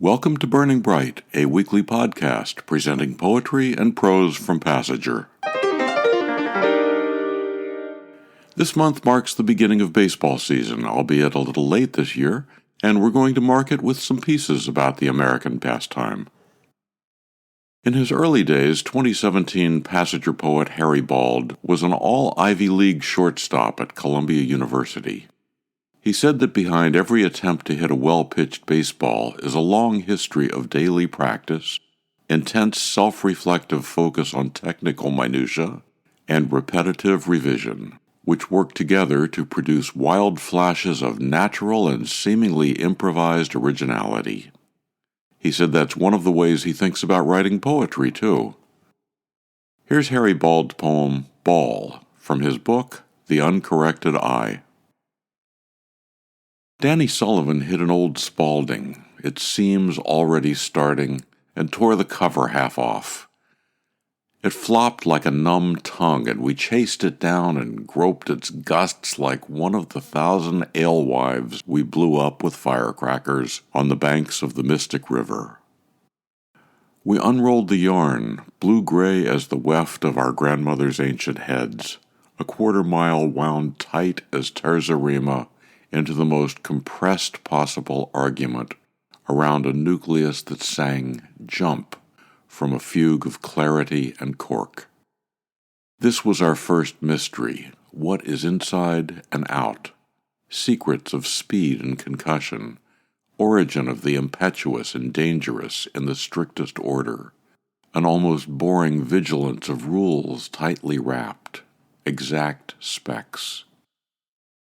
Welcome to Burning Bright, a weekly podcast presenting poetry and prose from Passenger. This month marks the beginning of baseball season, albeit a little late this year, and we're going to mark it with some pieces about the American pastime. In his early days, 2017 Passenger poet Harry Bauld was an all-Ivy League shortstop at Columbia University. He said that behind every attempt to hit a well-pitched baseball is a long history of daily practice, intense self-reflective focus on technical minutiae, and repetitive revision, which work together to produce wild flashes of natural and seemingly improvised originality. He said that's one of the ways he thinks about writing poetry, too. Here's Harry Bauld's poem, Ball, from his book, The Uncorrected Eye. Danny Sullivan hit an old Spalding, its seams already starting, and tore the cover half off. It flopped like a numb tongue, and we chased it down and groped its gusts like one of the 1,000 alewives we blew up with firecrackers on the banks of the Mystic River. We unrolled the yarn, blue-gray as the weft of our grandmother's ancient heads, a quarter-mile wound tight as terzarima, into the most compressed possible argument around a nucleus that sang jump from a fugue of clarity and cork. This was our first mystery, what is inside and out, secrets of speed and concussion, origin of the impetuous and dangerous in the strictest order, an almost boring vigilance of rules tightly wrapped, exact specs.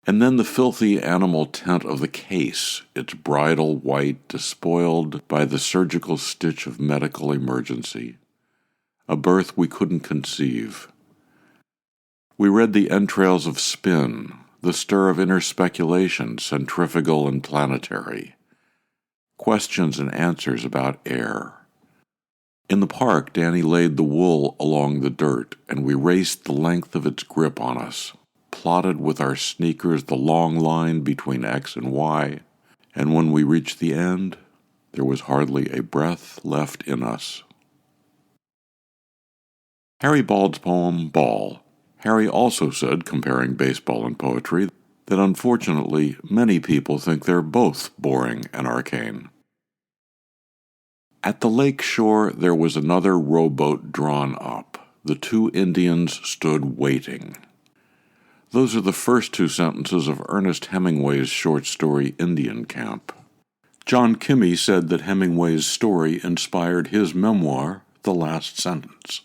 And then the filthy animal tent of the case, its bridal white despoiled by the surgical stitch of medical emergency. A birth we couldn't conceive. We read the entrails of spin, the stir of inner speculation, centrifugal and planetary. Questions and answers about air. In the park, Danny laid the wool along the dirt, and we raced the length of its grip on us. Plotted with our sneakers the long line between X and Y, and when we reached the end, there was hardly a breath left in us. Harry Bauld's poem, Ball. Harry also said, comparing baseball and poetry, that unfortunately many people think they're both boring and arcane. At the lake shore there was another rowboat drawn up. The two Indians stood waiting. Those are the first two sentences of Ernest Hemingway's short story Indian Camp. John Kimmey said that Hemingway's story inspired his memoir, The Last Sentence.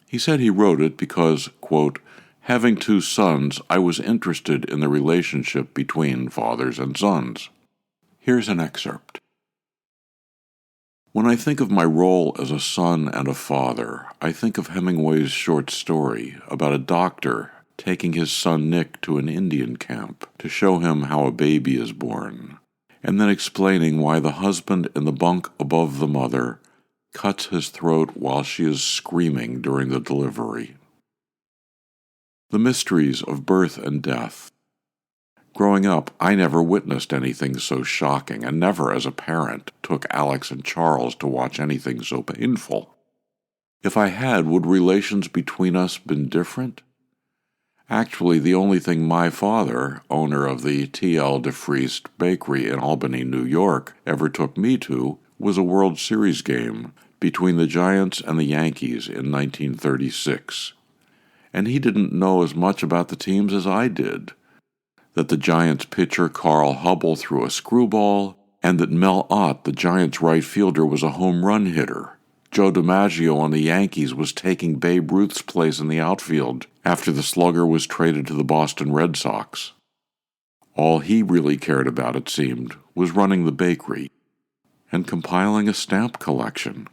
He said he wrote it because, quote, having two sons, I was interested in the relationship between fathers and sons. Here's an excerpt. When I think of my role as a son and a father, I think of Hemingway's short story about a doctor taking his son Nick to an Indian camp to show him how a baby is born, and then explaining why the husband in the bunk above the mother cuts his throat while she is screaming during the delivery. The mysteries of birth and death. Growing up, I never witnessed anything so shocking, and never as a parent took Alex and Charles to watch anything so painful. If I had, would relations between us been different? Actually, the only thing my father, owner of the T.L. DeFriest Bakery in Albany, New York, ever took me to was a World Series game between the Giants and the Yankees in 1936. And he didn't know as much about the teams as I did. That the Giants pitcher Carl Hubble threw a screwball, and that Mel Ott, the Giants right fielder, was a home run hitter. Joe DiMaggio on the Yankees was taking Babe Ruth's place in the outfield after the slugger was traded to the Boston Red Sox. All he really cared about, it seemed, was running the bakery and compiling a stamp collection.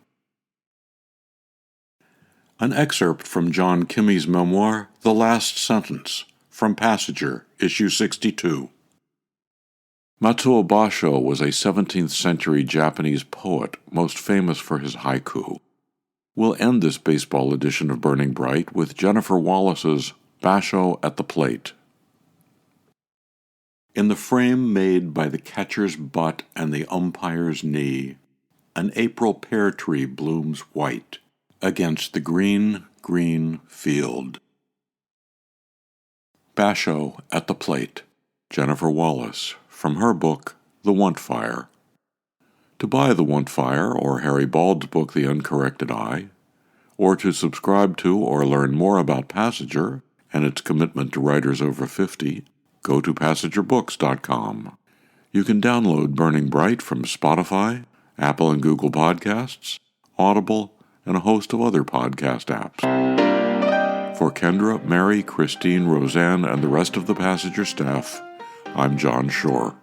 An excerpt from John Kimmey's memoir, The Last Sentence, from Passenger, issue 62. Matsuo Basho was a 17th century Japanese poet, most famous for his haiku. We'll end this baseball edition of Burning Bright with Jennifer Wallace's Basho at the Plate. In the frame made by the catcher's butt and the umpire's knee, an April pear tree blooms white against the green, green field. Basho at the Plate, Jennifer Wallace, from her book, The Want Fire. To buy The Want Fire or Harry Bauld's book, The Uncorrected Eye, or to subscribe to or learn more about Passenger and its commitment to writers over 50, go to PassengerBooks.com. You can download Burning Bright from Spotify, Apple and Google Podcasts, Audible, and a host of other podcast apps. For Kendra, Mary, Christine, Roseanne, and the rest of the Passenger staff, I'm John Shore.